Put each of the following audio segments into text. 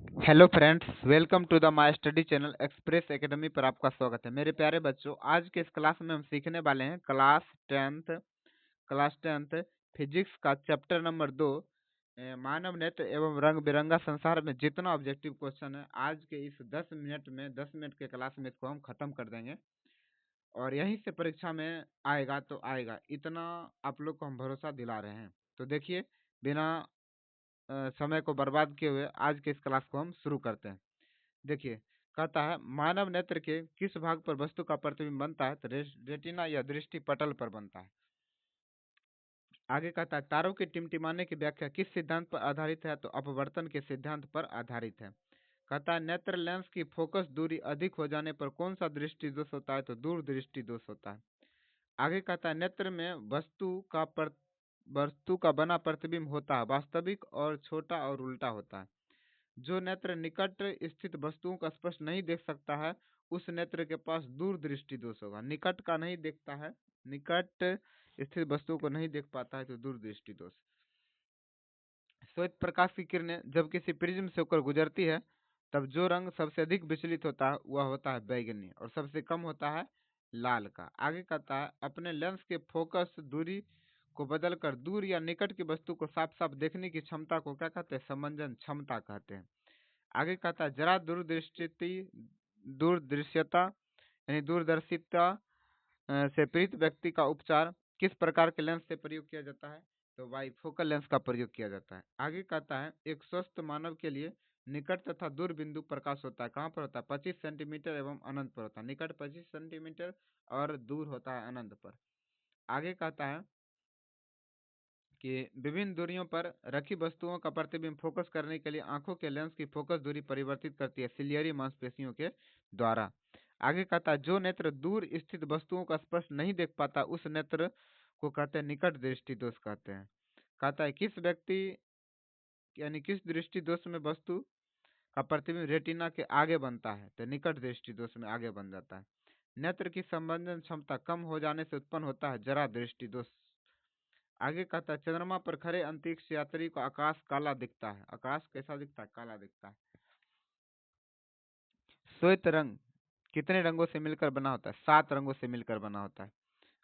Hello friends, welcome to the my study channel express academy पर आपका स्वागत है। मेरे प्यारे बच्चों, आज के इस क्लास में हम सीखने वाले हैं क्लास टेंथ फिजिक्स का चैप्टर नंबर 2 मानव नेत्र एवं रंग बिरंगा संसार में जितना ऑब्जेक्टिव क्वेश्चन है आज के इस 10 मिनट के क्लास में इसको हम खत्म कर देंगे और यहीं से परीक्षा में आएगा तो आएगा, इतना आप लोग को हम भरोसा दिला रहे हैं। तो देखिए, बिना समय को बर्बाद किए हुए आज के इस क्लास को हम शुरू करते हैं। देखिए, कहता है मानव नेत्र के किस भाग पर वस्तु का प्रतिबिंब बनता है, तो रेटिना या दृष्टि पटल पर बनता है। आगे कहता है तारों के टिमटिमाने की व्याख्या किस सिद्धांत पर आधारित है, तो अपवर्तन के सिद्धांत पर आधारित है। कहता है नेत्र लेंस की फोकस दूरी अधिक हो जाने पर कौन सा दृष्टि दोष होता है, तो दूर दृष्टि दोष होता है। आगे कहता है नेत्र में वस्तु का बना प्रतिबिंब होता है वास्तविक और छोटा और उल्टा होता है। जो नेत्र निकट स्थित वस्तुओं का स्पष्ट नहीं देख सकता है उस नेत्र के पास दूर दृष्टि दोष होगा। निकट का नहीं देखता है, निकट स्थित वस्तुओं को नहीं देख पाता है तो दूर दृष्टि दोष। श्वेत प्रकाश की किरणें जब किसी प्रिज्म से होकर गुजरती है तब जो रंग सबसे अधिक विचलित होता है वह होता है बैगनी और सबसे कम होता है लाल का। आगे कहता है अपने लेंस के फोकस दूरी को बदलकर दूर या निकट की वस्तु को साफ साफ देखने की क्षमता को क्या कहते हैं, समंजन क्षमता कहते हैं। आगे कहता है जरा दूरदृश्यता यानी दूरदर्शिता से पीड़ित व्यक्ति का उपचार किस प्रकार के लेंस से प्रयोग किया जाता है, तो बाइफोकल लेंस का प्रयोग किया जाता है। आगे कहता है एक स्वस्थ मानव के लिए निकट तथा दूर बिंदु प्रकाश होता है, कहाँ पर होता है, 25 सेंटीमीटर एवं अनंत पर होता है। निकट 25 सेंटीमीटर और दूर होता है अनंत पर। आगे कहता है कि विभिन्न दूरियों पर रखी वस्तुओं का प्रतिबिंब फोकस करने के लिए आंखों के लेंस की फोकस दूरी परिवर्तित करती है सिलियरी मांसपेशियों के द्वारा। आगे कहता है जो नेत्र दूर स्थित वस्तुओं का स्पष्ट नहीं देख पाता उस नेत्र को कहते हैं निकट दृष्टि दोष कहते हैं। कहता है किस व्यक्ति यानी किस दृष्टि दोष में वस्तु का प्रतिबिंब रेटिना के आगे बनता है, तो निकट दृष्टि दोष में आगे बन जाता है। नेत्र की संवेदन क्षमता कम हो जाने से उत्पन्न होता है जरा दृष्टि दोष। आगे कहता है चंद्रमा पर खड़े अंतरिक्ष यात्री को आकाश काला दिखता है। आकाश कैसा दिखता है, काला दिखता है। श्वेत रंग कितने रंगों से मिलकर बना होता है, 7 रंगों से मिलकर बना होता है।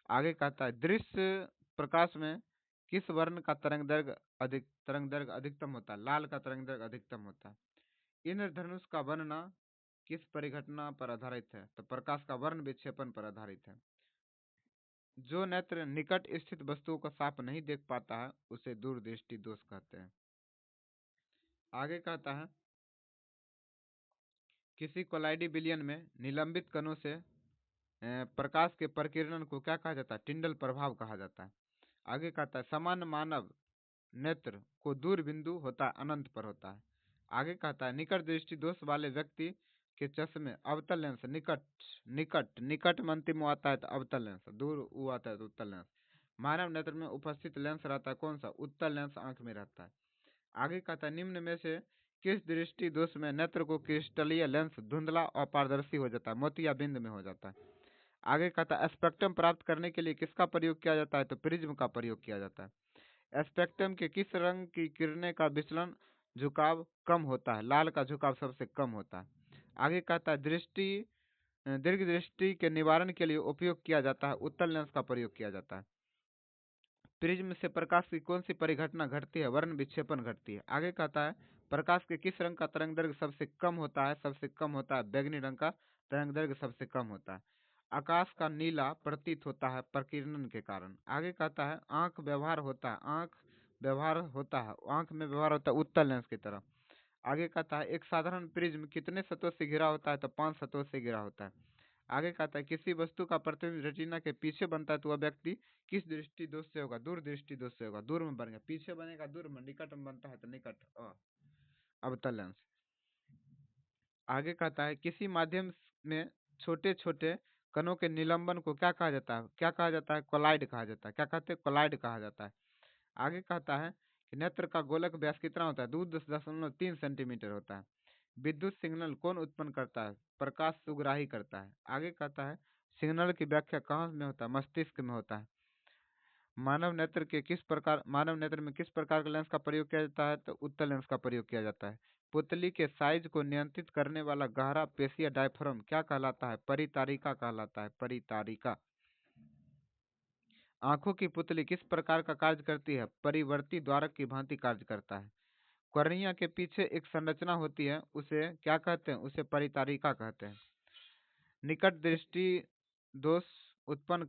आगे कहता है दृश्य प्रकाश में किस वर्ण का तरंग दैर्घ्य अधिकतम होता है, लाल का तरंग दैर्घ्य अधिकतम होता है। इंद्रधनुष का बनना किस परिघटना पर आधारित है, तो प्रकाश का वर्ण विक्षेपण पर आधारित है। जो नेत्र निकट स्थित वस्तुओं को साफ नहीं देख पाता है उसे दूरदृष्टि दोष कहते हैं। आगे कहता है किसी कोलाइडी विलयन में निलंबित कणों से प्रकाश के प्रकीर्णन को क्या कहा जाता है, टिंडल प्रभाव कहा जाता है। आगे कहता है सामान्य मानव नेत्र को दूर बिंदु होता है अनंत पर होता है। आगे कहता है निकट दृष्टि दोष वाले व्यक्ति के चश्मे अवतल लेंस निकट निकट निकट में अंतिम आता है तो अवतल लेंस, दूर वो आता है तो उत्तल लेंस। मानव नेत्र में उपस्थित लेंस रहता है कौन सा, उत्तल लेंस आंख में रहता है। आगे कहता है निम्न में से किस दृष्टि दोष में नेत्र को क्रिस्टलीय लेंस धुंधला और पारदर्शी हो जाता है, मोतियाबिंद में हो जाता है। आगे कहता है स्पेक्ट्रम प्राप्त करने के लिए किसका प्रयोग किया जाता है, तो प्रिज्म का प्रयोग किया जाता है। स्पेक्ट्रम के किस रंग की किरणें का विचलन झुकाव कम होता है, लाल का झुकाव सबसे कम होता है। आगे कहता है दीर्घ दृष्टि के निवारण के लिए उपयोग किया जाता है, उत्तल लेंस का प्रयोग किया जाता है। प्रिज्म से प्रकाश की कौन सी परिघटना घटती है, वर्ण विक्षेपण घटती है। आगे कहता है प्रकाश के किस रंग का तरंग दैर्घ्य सबसे कम होता है, सबसे कम होता है बैगनी रंग का तरंग दैर्घ्य सबसे कम होता है। आकाश का नीला प्रतीत होता है प्रकीर्णन के कारण। आगे कहता है आंख व्यवहार होता है, आंख में व्यवहार होता है उत्तल लेंस की तरह। आगे कहता है एक साधारण प्रिज्म कितने सतहों से घिरा होता है, तो 5 सतहों से घिरा होता है। आगे कहता है किसी वस्तु का प्रतिबिंब रेटिना के पीछे बनता है तो वह व्यक्ति किस दृष्टि दोष से होगा, दूर दृष्टि दोष से होगा, दूर में बनेगा, पीछे बनेगा दूर में, निकट में बनता है तो निकट अवतल लेंस। आगे कहता है किसी माध्यम में छोटे छोटे कणों के निलंबन को क्या कहा जाता है, क्या कहा जाता है, कोलाइड कहा जाता है। क्या कहते हैं, कोलाइड कहा जाता है। आगे कहता है कि नेत्र का गोलक व्यास कितना होता है, 2.3 सेंटीमीटर होता है। विद्युत सिग्नल कौन उत्पन्न करता है, प्रकाश सुग्राही करता है। आगे कहता है सिग्नल की व्याख्या कहाँ में होता है, मस्तिष्क में होता है। मानव नेत्र में किस प्रकार के लेंस का प्रयोग किया जाता है? तो उत्तल लेंस का प्रयोग किया जाता है। पुतली के साइज को नियंत्रित करने वाला गहरा पेशीय डायफ्राम क्या कहलाता है? परितारिका कहलाता है, परितारिका। आंखों की पुतली किस प्रकार का कार्य करती है? परिवर्ती द्वारक की भांति कार्य करता है। कॉर्निया के पीछे एक संरचना होती है, उसे क्या कहते हैं? उसे परितारिका कहते हैं। निकट दृष्टि दोष उत्पन्न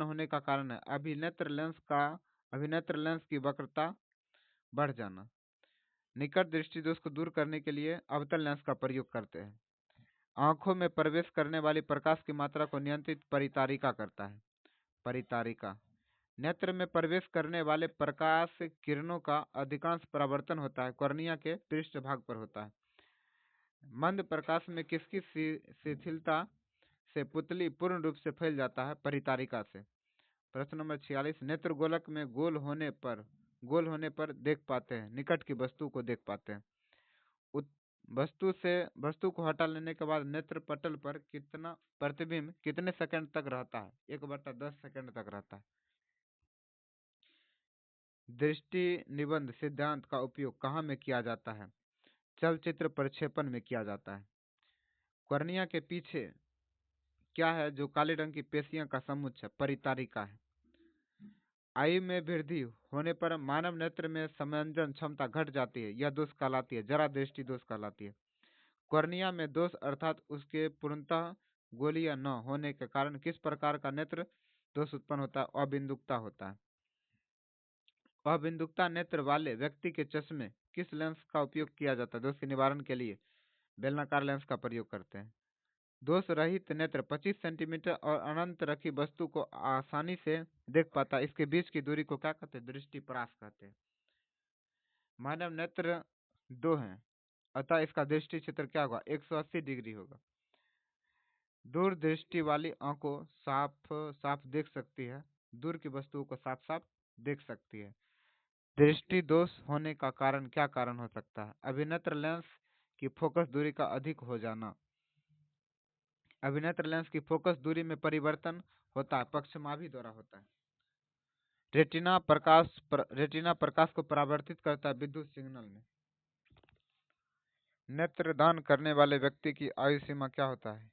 होने का कारण है अभिनेत्र लेंस की वक्रता बढ़ जाना। निकट दृष्टि दोष को दूर करने के लिए अवतल लेंस का प्रयोग करते हैं। आंखों में प्रवेश करने वाली प्रकाश की मात्रा को नियंत्रित परितारिका करता है। परितारिका नेत्र में प्रवेश करने वाले प्रकाश किरणों का अधिकांश परावर्तन होता है कॉर्निया के पृष्ठभाग पर होता है। मंद प्रकाश में किसकी शिथिलता से पुतली पूर्ण रूप से फैल जाता है? परितारिका से। प्रश्न नंबर 46, नेत्र गोलक में गोल होने पर देख पाते हैं, निकट की वस्तु को देख पाते हैं। वस्तु को हटा लेने के बाद नेत्र पटल पर कितना प्रतिबिंब कितने सेकंड तक रहता है? 1/10 सेकंड तक रहता है। दृष्टि निबंध सिद्धांत का उपयोग कहाँ में किया जाता है? चलचित्र प्रक्षेपण में किया जाता है। कॉर्निया के पीछे क्या है जो काले रंग की पेशियों का समुच्चय है? परितारिका है। आयु में वृद्धि होने पर मानव नेत्र में समंजन क्षमता घट जाती है, यह दोष कहलाती है जरा दृष्टि दोष कहलाती है। कॉर्निया में दोष अर्थात उसके पूर्णतः गोलीय न होने के कारण किस प्रकार का नेत्र दोष उत्पन्न होता है? अबिंदुकता होता है। अबिंदुकता नेत्र वाले व्यक्ति के चश्मे किस लेंस का उपयोग किया जाता है? दोष के निवारण के लिए बेलनाकार लेंस का प्रयोग करते हैं। दोष रहित नेत्र 25 सेंटीमीटर और अनंत रखी वस्तु को आसानी से देख पाता है। इसके बीच की दूरी को क्या कहते हैं? दृष्टिपरास कहते हैं। मानव नेत्र 2 हैं, अतः इसका दृष्टि क्षेत्र क्या होगा? 180 डिग्री होगा। दूर दृष्टि वाली आंखों साफ साफ देख सकती है, दूर की वस्तुओं को साफ साफ देख सकती है। दृष्टि दोष होने का कारण क्या कारण हो सकता है? अभिनेत्र लेंस की फोकस दूरी का अधिक हो जाना। अभिनेत्र लेंस की फोकस दूरी में परिवर्तन होता है, पक्षमाभी द्वारा होता है। रेटिना प्रकाश को परावर्तित करता है विद्युत सिग्नल में। नेत्रदान करने वाले व्यक्ति की आयु सीमा क्या होता है?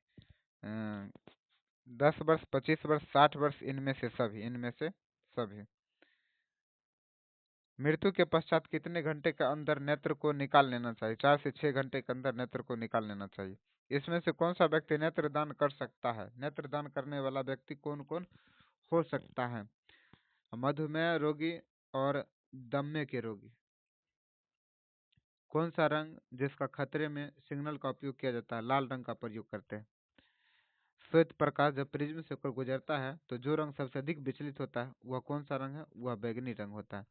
10 वर्ष, 25 वर्ष, 60 वर्ष, इनमें से सभी। मृत्यु के पश्चात कितने घंटे के अंदर नेत्र को निकाल लेना चाहिए? 4 से 6 घंटे के अंदर नेत्र को निकाल लेना चाहिए। इसमें से कौन सा व्यक्ति नेत्रदान कर सकता है? नेत्रदान करने वाला व्यक्ति कौन कौन हो सकता है? मधुमेह रोगी और दम्मे के रोगी। कौन सा रंग जिसका खतरे में सिग्नल का उपयोग किया जाता है? लाल रंग का प्रयोग करते हैं। श्वेत प्रकाश जब प्रिज्म से होकर गुजरता है तो जो रंग सबसे अधिक विचलित होता है वह कौन सा रंग है? वह बैंगनी रंग होता है।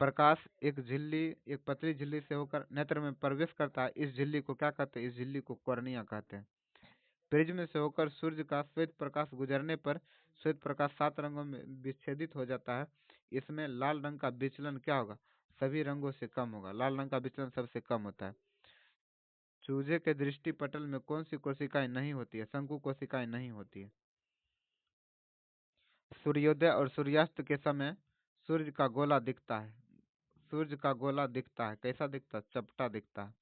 प्रकाश एक पतली झिल्ली से होकर नेत्र में प्रवेश करता है, इस झिल्ली को क्या कहते हैं? इस झिल्ली को कॉर्निया कहते हैं। प्रिज्म से होकर सूर्य का श्वेत प्रकाश गुजरने पर श्वेत प्रकाश 7 रंगों में विच्छेदित हो जाता है। इसमें लाल रंग का विचलन क्या होगा? सभी रंगों से कम होगा। लाल रंग का विचलन सबसे कम होता है। चूजे के दृष्टि पटल में कौन सी कोशिकाएं नहीं होती है? शंकु कोशिकाएं नहीं होती है। सूर्योदय और सूर्यास्त के समय सूर्य का गोला दिखता है। कैसा दिखता है? चपटा दिखता है।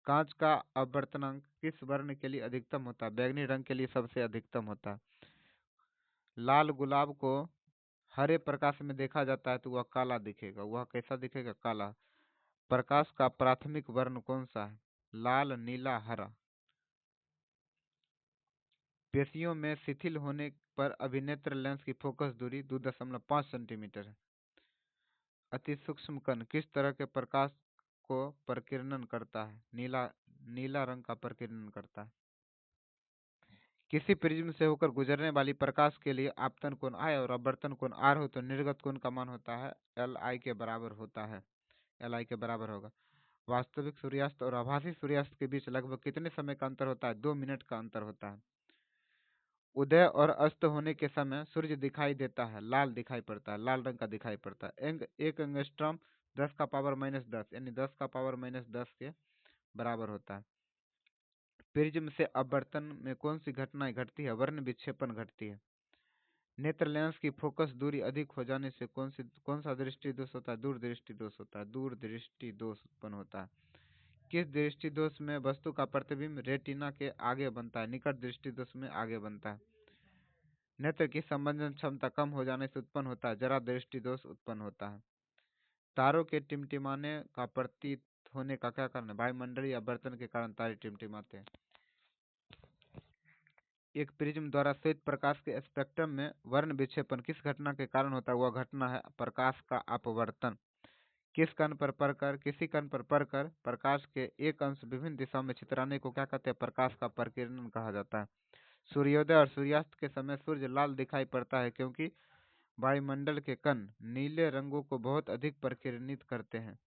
कांच का अपवर्तनांक किस वर्ण के लिए अधिकतम होता है? बैंगनी रंग के लिए सबसे अधिकतम होता है। लाल गुलाब को हरे प्रकाश में देखा जाता है तो वह काला दिखेगा। वह कैसा दिखेगा? काला। प्रकाश का प्राथमिक वर्ण कौन सा है? लाल, नीला, हरा। पेशियों में शिथिल होने पर अभिनेत्र लेंस की फोकस दूरी 2.5 सेंटीमीटर है। अति सूक्ष्म कण किस तरह के प्रकाश को प्रकीर्णन करता है? नीला रंग का प्रकीर्णन करता है। किसी प्रिज्म से होकर गुजरने वाली प्रकाश के लिए आपतन कोण I और अपवर्तन कोण R हो तो निर्गत कोण का मान होता है LI के बराबर होता है। LI के बराबर होगा। वास्तविक सूर्यास्त और आभासी सूर्यास्त के बीच लगभग कितने समय का अंतर होता है? 2 मिनट का अंतर होता है। उदय और अस्त होने के समय सूर्य दिखाई देता है, लाल दिखाई पड़ता है, लाल रंग का दिखाई पड़ता है। एक एंगस्ट्रॉम 10⁻⁻10 यानी 10⁻⁻10 के बराबर होता है। प्रिज्म से अपवर्तन में कौन सी घटनाएं घटती है? वर्ण विक्षेपण घटती है। नेत्र लेंस की फोकस दूरी अधिक हो जाने से कौन सा दृष्टि दोष होता है? दूरदृष्टि दोष होता है। दूरदृष्टि दोष उत्पन्न होता है। किस दृष्टि दोष में वस्तु का प्रतिबिंब रेटिना के आगे बनता है? निकट दृष्टि दोष में आगे बनता है। नेत्र की संवेदन क्षमता कम हो जाने से उत्पन्न होता है। जरा दृष्टि दोष उत्पन्न होता है। तारों के टिमटिमाने का प्रतीत होने का क्या कारण है? वायुमंडल या बर्तन के कारण तारे टिमटिमाते हैं। एक प्रिज्म द्वारा श्वेत प्रकाश के स्पेक्ट्रम में वर्ण विक्षेपण किस घटना के कारण होता है? वह घटना है प्रकाश का अपवर्तन। किसी कण पर पड़कर प्रकाश के एक अंश विभिन्न दिशाओं में छितराने को क्या कहते हैं? प्रकाश का प्रकीर्णन कहा जाता है। सूर्योदय और सूर्यास्त के समय सूर्य लाल दिखाई पड़ता है क्योंकि वायुमंडल के कण नीले रंगों को बहुत अधिक प्रकीर्णित करते हैं।